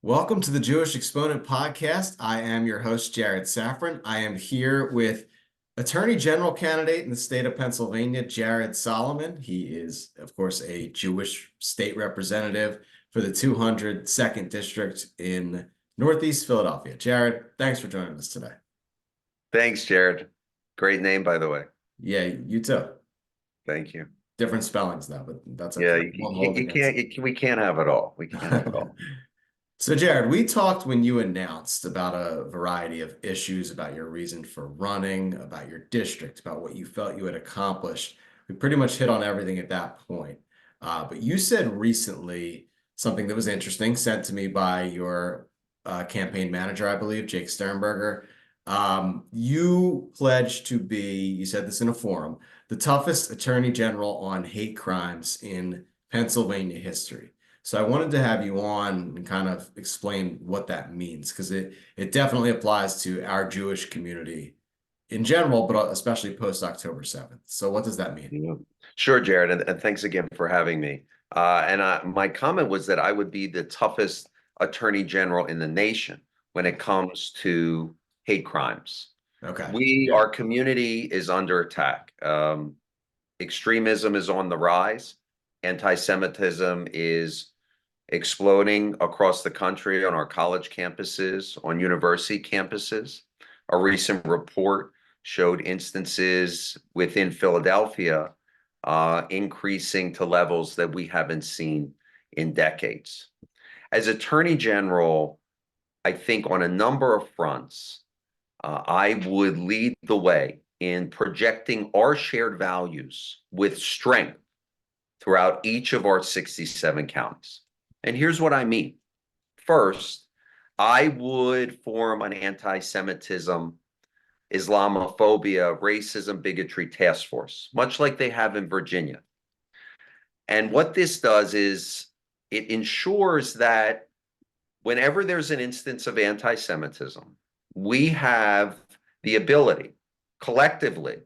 Welcome to the Jewish Exponent Podcast. I am your host, Jared Safran. I am here with Attorney General candidate in the state of Pennsylvania, Jared Solomon. He is, of course, a Jewish state representative for the 202nd District in Northeast Philadelphia. Jared, thanks for joining us today. Thanks, Jared. Great name, by the way. Yeah, you too. Thank you. Different spellings though, but that's Yeah, okay. Won't hold against we can't have it all. We it. can't have it all. So, Jared, we talked when you announced about a variety of issues, about your reason for running, about your district, about what you felt you had accomplished. We pretty much hit on everything at that point. But you said recently something that was interesting, sent to me by your campaign manager, I believe, Jake Sternberger. You pledged to be, you said this in a forum, the toughest attorney general on hate crimes in Pennsylvania history. So I wanted to have you on and kind of explain what that means, because it definitely applies to our Jewish community in general, but especially post October 7th. So what does that mean? Yeah. Sure, Jared, and thanks again for having me. My comment was that I would be the toughest attorney general in the nation when it comes to hate crimes. Okay. Our community is under attack. Extremism is on the rise. Anti-Semitism is exploding across the country on our college campuses, on university campuses. A recent report showed instances within Philadelphia increasing to levels that we haven't seen in decades. As Attorney General, I think on a number of fronts, I would lead the way in projecting our shared values with strength throughout each of our 67 counties. And here's what I mean. First, I would form an anti-Semitism, Islamophobia, racism, bigotry task force, much like they have in Virginia. And what this does is it ensures that whenever there's an instance of anti-Semitism, we have the ability collectively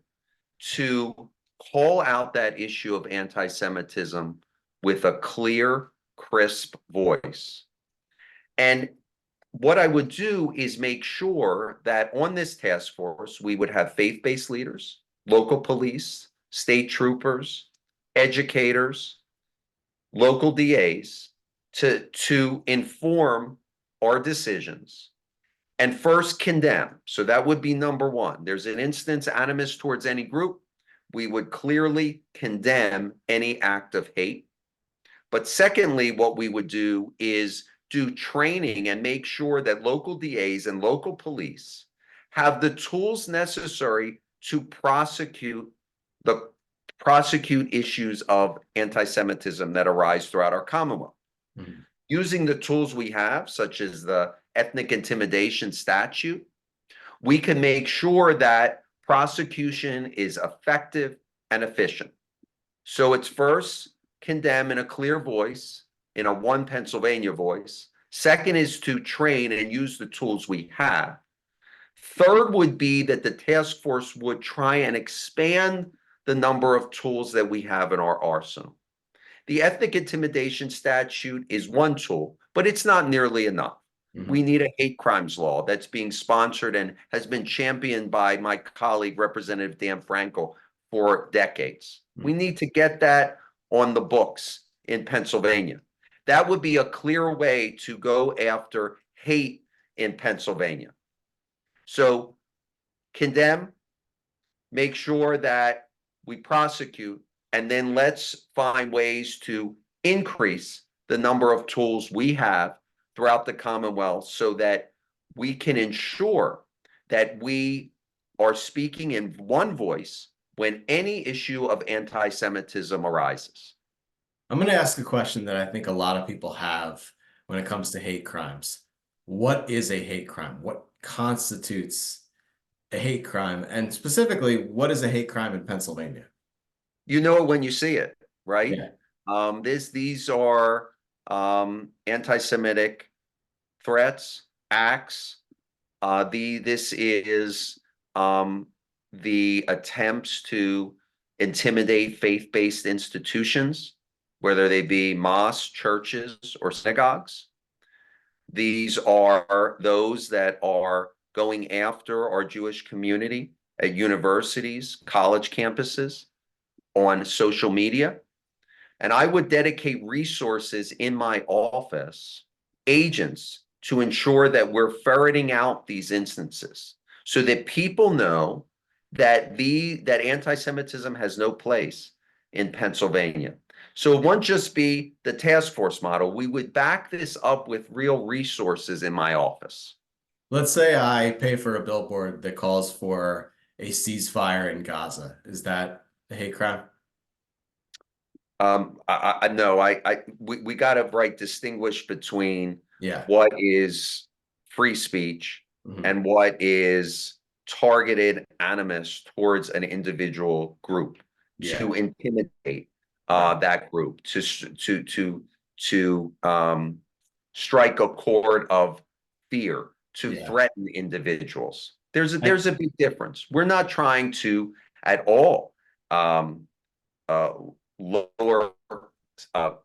to call out that issue of anti-Semitism with a clear, crisp voice. And what I would do is make sure that on this task force, we would have faith-based leaders, local police, state troopers, educators, local DAs to inform our decisions and first condemn. So that would be number one. There's an instance animus towards any group. We would clearly condemn any act of hate. But secondly, what we would do is do training and make sure that local DAs and local police have the tools necessary to prosecute issues of anti-Semitism that arise throughout our Commonwealth. Mm-hmm. Using the tools we have, such as the ethnic intimidation statute, we can make sure that prosecution is effective and efficient. So it's first, condemn in a clear voice, in a one Pennsylvania voice. Second is to train and use the tools we have. Third would be that the task force would try and expand the number of tools that we have in our arsenal. The ethnic intimidation statute is one tool, but it's not nearly enough. Mm-hmm. We need a hate crimes law that's being sponsored and has been championed by my colleague, Representative Dan Frankel, for decades. Mm-hmm. We need to get that on the books in Pennsylvania. That would be a clear way to go after hate in Pennsylvania. So condemn, make sure that we prosecute, and then let's find ways to increase the number of tools we have throughout the Commonwealth so that we can ensure that we are speaking in one voice when any issue of anti-Semitism arises. I'm going to ask a question that I think a lot of people have when it comes to hate crimes. What is a hate crime? What constitutes a hate crime? And specifically, what is a hate crime in Pennsylvania? You know it when you see it, right? Yeah. These are anti-Semitic threats, acts. This is the attempts to intimidate faith-based institutions, whether they be mosques, churches, or synagogues. These are those that are going after our Jewish community at universities, college campuses, on social media. And I would dedicate resources in my office, agents, to ensure that we're ferreting out these instances so that people know that anti-Semitism has no place in Pennsylvania. So it won't just be the task force model. We would back this up with real resources in my office. Let's say I pay for a billboard that calls for a ceasefire in Gaza. Is that a hate crime? No, we got to distinguish between Yeah. what is free speech Hmm. and what is targeted animus towards an individual group Yeah. to intimidate Right. that group to strike a chord of fear to Yeah. threaten individuals. I, There's a big difference. We're not trying to at all um, uh, lower uh,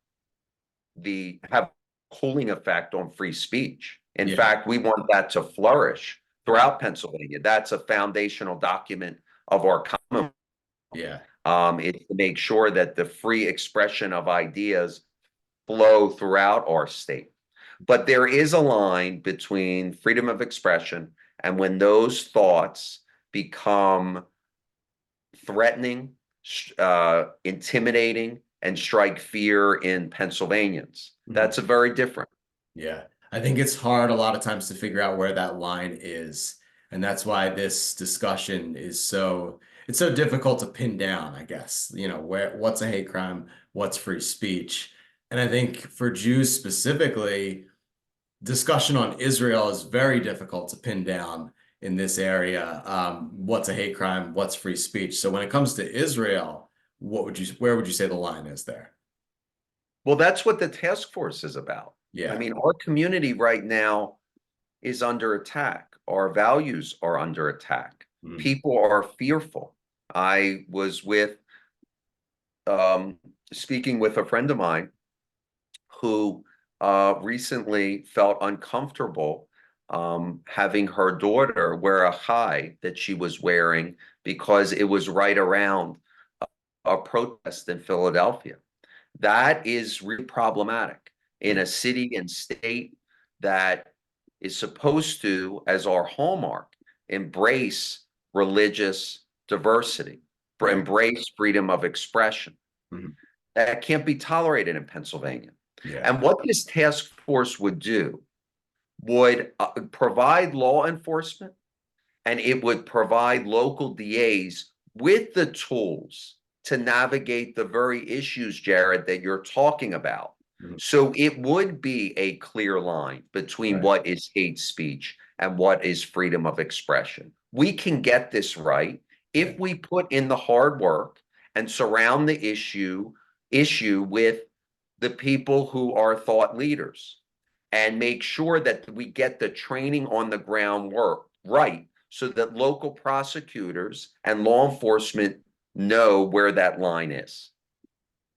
the have cooling effect on free speech. In yeah. fact, we want that to flourish Right. throughout Pennsylvania. That's a foundational document of our common. Yeah. It's to make sure that the free expression of ideas flow throughout our state. But there is a line between freedom of expression and when those thoughts become threatening, intimidating, and strike fear in Pennsylvanians. Mhm. That's a very different. Yeah. I think it's hard a lot of times to figure out where that line is. And that's why this discussion is it's so difficult to pin down, I guess. What's a hate crime? What's free speech? And I think for Jews specifically, discussion on Israel is very difficult to pin down in this area. What's a hate crime? What's free speech? So when it comes to Israel, where would you say the line is there? Well, that's what the task force is about. I Yeah. mean, our community right now is under attack. Our values are under attack. Mhm. People are fearful. I was um, speaking with a friend of mine who recently felt uncomfortable having her daughter wear a tie that she was wearing because it was right around a protest in Philadelphia. That is really problematic in Yeah. a city and state that is supposed to, as our hallmark, embrace religious diversity, Right. embrace freedom of expression. Mhm. That can't be tolerated in Pennsylvania. Yeah. And what this task force would do would provide law enforcement and it would provide local DAs with the tools to navigate the very issues, Jared, that you're talking about. Mhm. So it would be a clear line between Right. what is hate speech and what is freedom of expression. We can get this right Yeah. if we put in the hard work and surround the issue with the people who are thought leaders and make sure that we get the training on the ground work right so that local prosecutors and law enforcement know where that line is.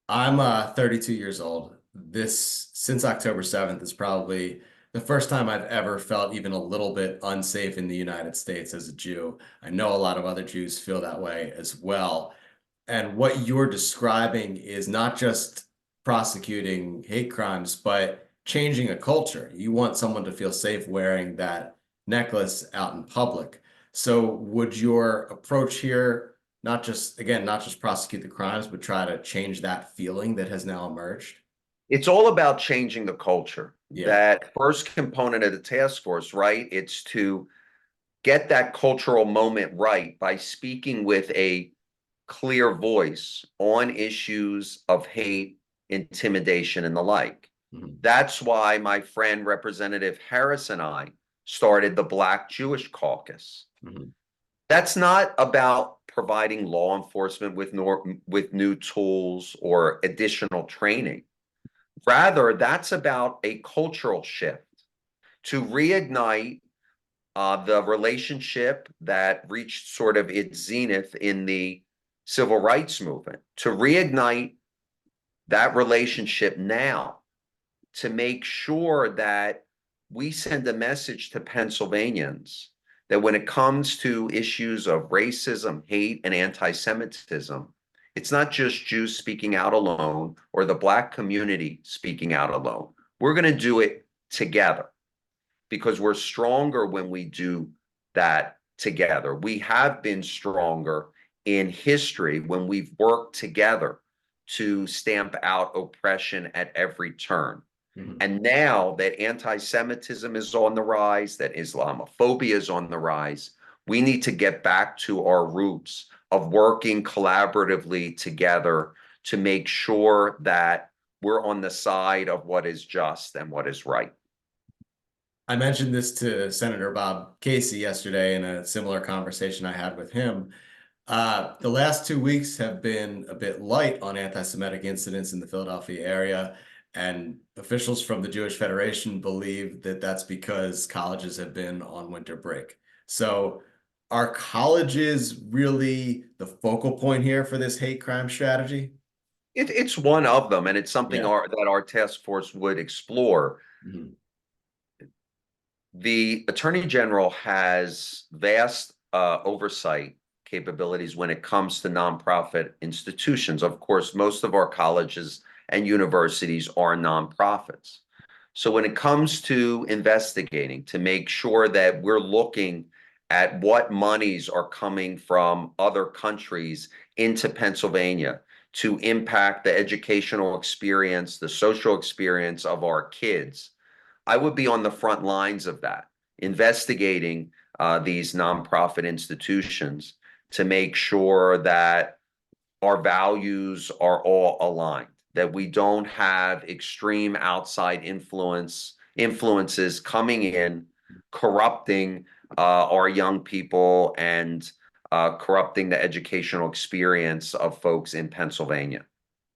I'm 32 years old. This since October 7th is probably the first time I've ever felt even a little bit unsafe in the United States as a Jew. I know a lot of other Jews feel that way as well. And what you're describing is not just prosecuting hate crimes, but changing a culture. You want someone to feel safe wearing that necklace out in public. So would your approach here not just, again, not just prosecute the crimes, but try to change that feeling that has now emerged? It's all about changing the culture. Yeah. That first component of the task force, right? It's to get that cultural moment right by speaking with a clear voice on issues of hate, intimidation, and the like. Mhm. That's why my friend Representative Harris and I started the Black Jewish Caucus. Mhm. That's not about providing law enforcement with new tools or additional training. Rather, that's about a cultural shift to reignite the relationship that reached sort of its zenith in the civil rights movement, to reignite that relationship now, to make sure that we send a message to Pennsylvanians that when it comes to issues of racism, hate, and anti-Semitism, it's not just Jews speaking out alone or the Black community speaking out alone. We're going to do it together because we're stronger when we do that together. We have been stronger in history when we've worked together to stamp out oppression at every turn. Mhm. And now that anti-Semitism is on the rise, that Islamophobia is on the rise, we need to get back to our roots of working collaboratively together to make sure that we're on the side of what is just and what is right. I mentioned this to Senator Bob Casey yesterday in a similar conversation I had with him. The last 2 weeks have been a bit light on anti-Semitic incidents in the Philadelphia area, and officials from the Jewish Federation believe that that's because colleges have been on winter break. So, are colleges really the focal point here for this hate crime strategy? It's one of them, and it's something Yeah. that our task force would explore. Mhm. The Attorney General has vast oversight capabilities when it comes to nonprofit institutions. Of course, most of our colleges and universities are nonprofits. So when it comes to investigating to make sure that we're looking at what monies are coming from other countries into Pennsylvania to impact the educational experience, the social experience of our kids, I would be on the front lines of that, investigating these nonprofit institutions to make sure that our values are all aligned, that we don't have extreme outside influences coming in, corrupting our young people and corrupting the educational experience of folks in Pennsylvania.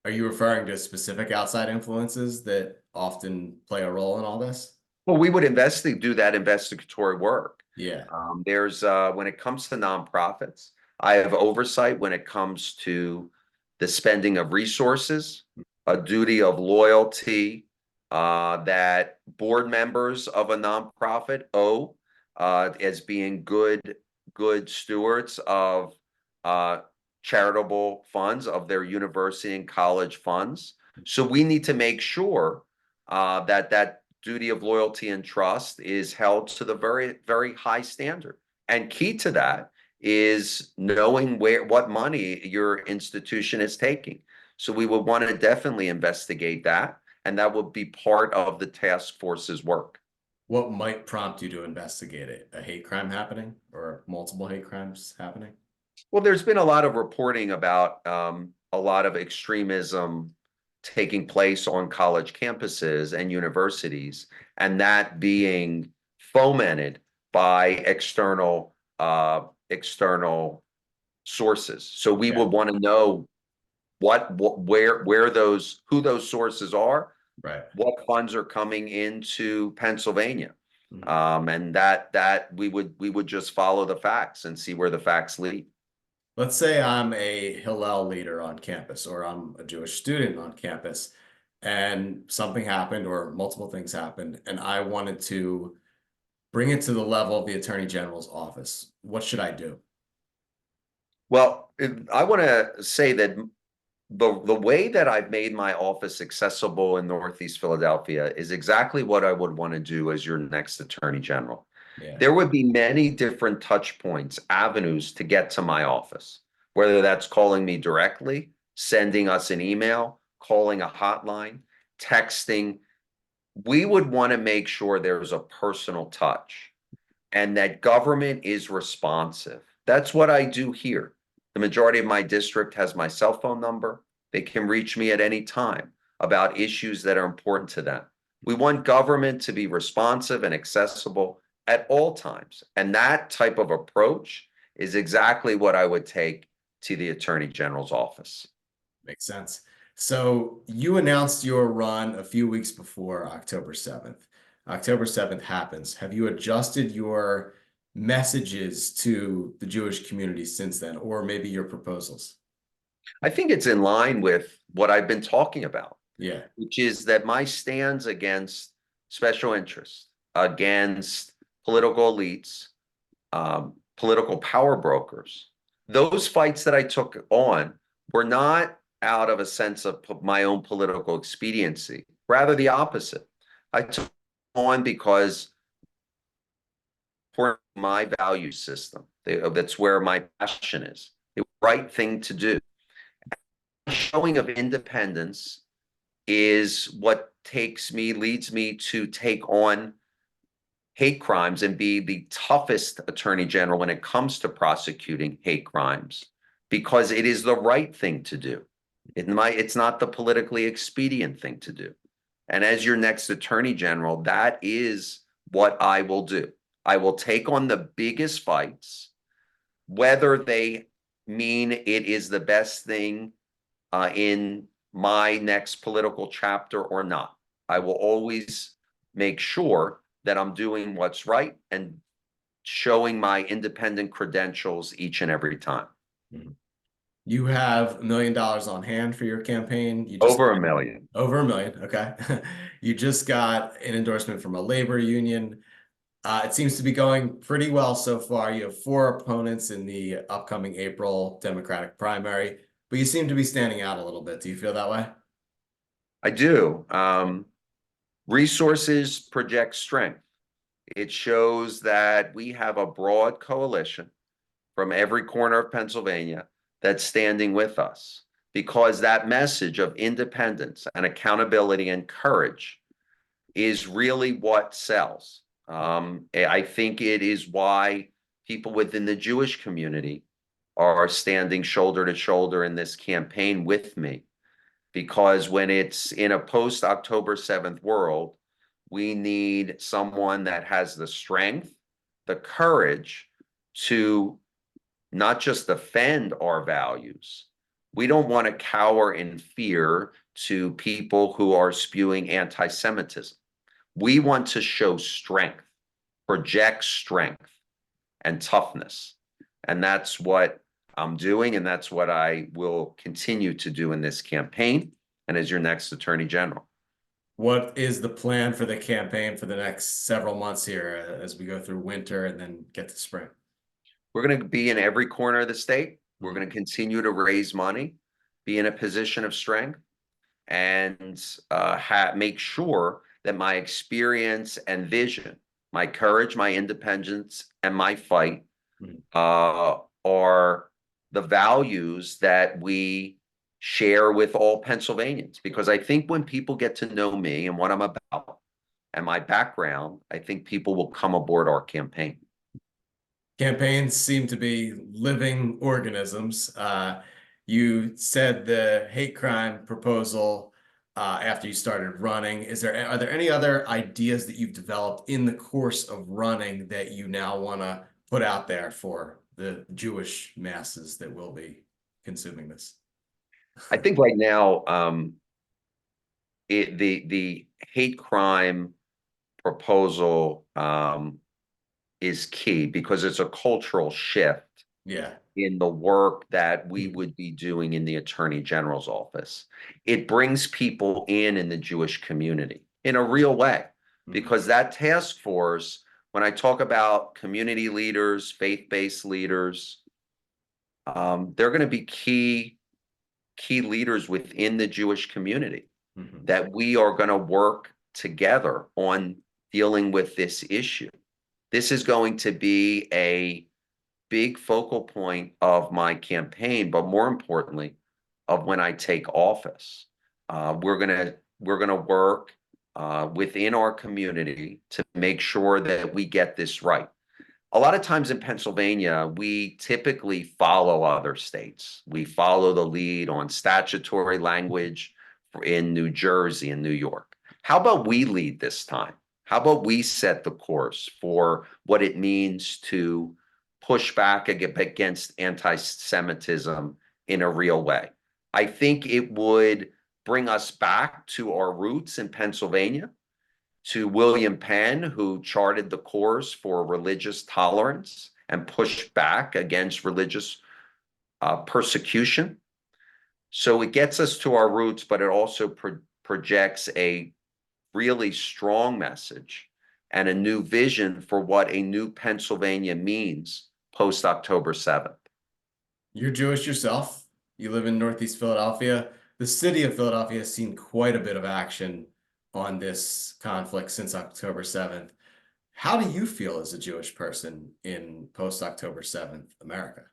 Are you referring to specific outside influences that often play a role in all this? Well, we would do that investigatory work. Yeah. There's when it comes to nonprofits, I have oversight when it comes to the spending of resources, a duty of loyalty that board members of a nonprofit owe as being good stewards of uh, charitable funds of their university and college funds. So we need to make sure that duty of loyalty and trust is held to the very high standard. And key to that is knowing what money your institution is taking. So we would want to definitely investigate that, and that would be part of the task force's work. What might prompt you to investigate it? A hate crime happening or multiple hate crimes happening? Well, there's been a lot of reporting about a lot of extremism taking place on college campuses and universities, and that being fomented by external sources. So we Yeah, would want to know where those who those sources are, right. what funds are coming into Pennsylvania, Mhm. and that we would just follow the facts and see where the facts lead. Let's say I'm a Hillel leader on campus or I'm a Jewish student on campus and something happened or multiple things happened and I wanted to bring it to the level of the Attorney General's office. What should I do? Well, I want to say that the way that I've made my office accessible in Northeast Philadelphia is exactly what I would want to do as your next Attorney General. Yeah. There would be many different touch points, avenues to get to my office, whether that's calling me directly, sending us an email, calling a hotline, texting. We would want to make sure there's a personal touch and that government is responsive. That's what I do here. The majority of my district has my cell phone number. They can reach me at any time about issues that are important to them. We want government to be responsive and accessible at all times. And that type of approach is exactly what I would take to the Attorney General's office. Makes sense. So you announced your run a few weeks before October 7th. October 7th happens. Have you adjusted your messages to the Jewish community since then, or maybe your proposals? I think it's in line with what I've been talking about, Yeah. which is that my stands against special interests, against political elites, political power brokers. Those fights that I took on were not out of a sense of my own political expediency, rather the opposite. I took on because for my value system, that's where my passion is. The right thing to do. Showing of independence is what leads me to take on hate crimes and be the toughest attorney general when it comes to prosecuting hate crimes, because it is the right thing to do. It's not the politically expedient thing to do. And as your next attorney general, that is what I will do. I will take on the biggest fights, whether they mean it is the best thing in my next political chapter or not. I will always make sure that I'm doing what's right and showing my independent credentials each and every time. Mhm. You have $1 million on hand for your campaign. You just Over a million. over 1 million. Okay. You just got an endorsement from a labor union. It seems to be going pretty well so far. You have 4 opponents in the upcoming April Democratic primary, but you seem to be standing out a little bit. Do you feel that way? I do. Resources project strength. It shows that we have a broad coalition from every corner of Pennsylvania that's standing with us, because that message of independence and accountability and courage is really what sells. I think it is why people within the Jewish community are standing shoulder to shoulder in this campaign with me, because when it's in a post October 7th world, we need someone that has the strength, the courage to not just defend our values. We don't want to cower in fear to people who are spewing anti-Semitism. We want to show strength, project strength and toughness. And that's what I'm doing, and that's what I will continue to do in this campaign and as your next attorney general. What is the plan for the campaign for the next several months here as we go through winter and then get to spring? We're going to be in every corner of the state. We're Mhm. going to continue to raise money, be in a position of strength, and make sure that my experience and vision, my courage, my independence, and my fight Mhm. are the values that we share with all Pennsylvanians. Because I think when people get to know me and what I'm about and my background, I think people will come aboard our campaign. Campaigns seem to be living organisms. You said the hate crime proposal after you started running. Are there any other ideas that you've developed in the course of running that you now want to put out there for the Jewish masses that will be consuming this? I think right now, the hate crime proposal is key, because it's a cultural shift Yeah. in the work that we Mhm. would be doing in the Attorney General's office. It brings people in the Jewish community in a real way, Mhm. because that task force, when I talk about community leaders, faith-based leaders, they're going to be key leaders within the Jewish community Mhm. that we are going to work together on dealing with this issue. This is going to be a big focal point of my campaign, but more importantly, of when I take office. We're gonna work within our community to make sure that we get this right. A lot of times in Pennsylvania, we typically follow other states. We follow the lead on statutory language in New Jersey and New York. How about we lead this time? How about we set the course for what it means to push back against anti-Semitism in a real way? I think it would bring us back to our roots in Pennsylvania, to William Penn, who charted the course for religious tolerance and pushed back against religious persecution. So it gets us to our roots, but it also projects a really strong message and a new vision for what a new Pennsylvania means post October 7th. You're Jewish yourself. You live in Northeast Philadelphia. The city of Philadelphia has seen quite a bit of action on this conflict since October 7th. How do you feel as a Jewish person in post October 7th America?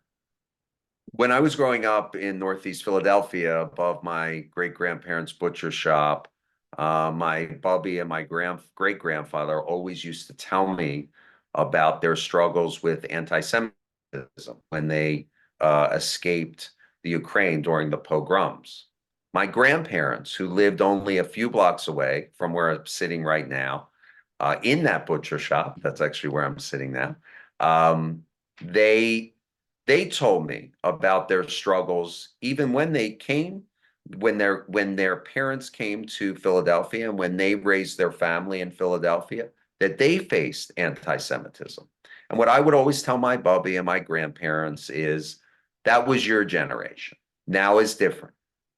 When I was growing up in Northeast Philadelphia, above my great grandparents' butcher shop, my bubby and my great grandfather always used to tell me about their struggles with anti-Semitism when they escaped the Ukraine during the pogroms. My grandparents, who lived only a few blocks away from where I'm sitting right now, in that butcher shop, that's actually where I'm sitting now, um, they they told me about their struggles even when they came, when their parents came to Philadelphia and when they raised their family in Philadelphia, that they faced anti-Semitism. And what I would always tell my bubby and my grandparents is that was your generation. Now is different.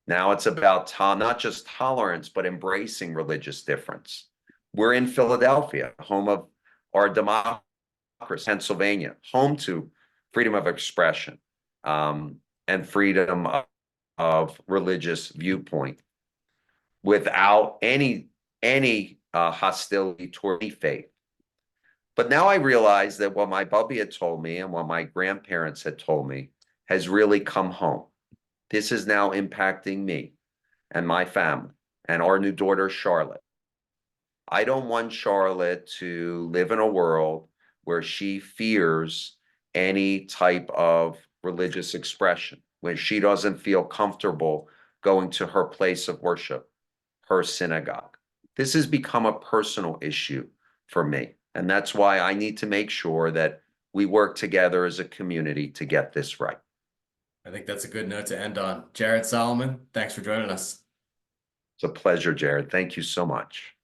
Now it's about not just tolerance, but embracing religious difference. We're in Philadelphia, home of our democracy, Pennsylvania, home to freedom of expression, and freedom of religious viewpoint without any hostility toward any faith. But now I realize that what my bubby had told me and what my grandparents had told me has really come home. This is now impacting me and my family and our new daughter, Charlotte. I don't want Charlotte to live in a world where she fears any type of religious expression, when she doesn't feel comfortable going to her place of worship, her synagogue. This has become a personal issue for me. And that's why I need to make sure that we work together as a community to get this right. I think that's a good note to end on. Jared Solomon, thanks for joining us. It's a pleasure, Jared. Thank you so much.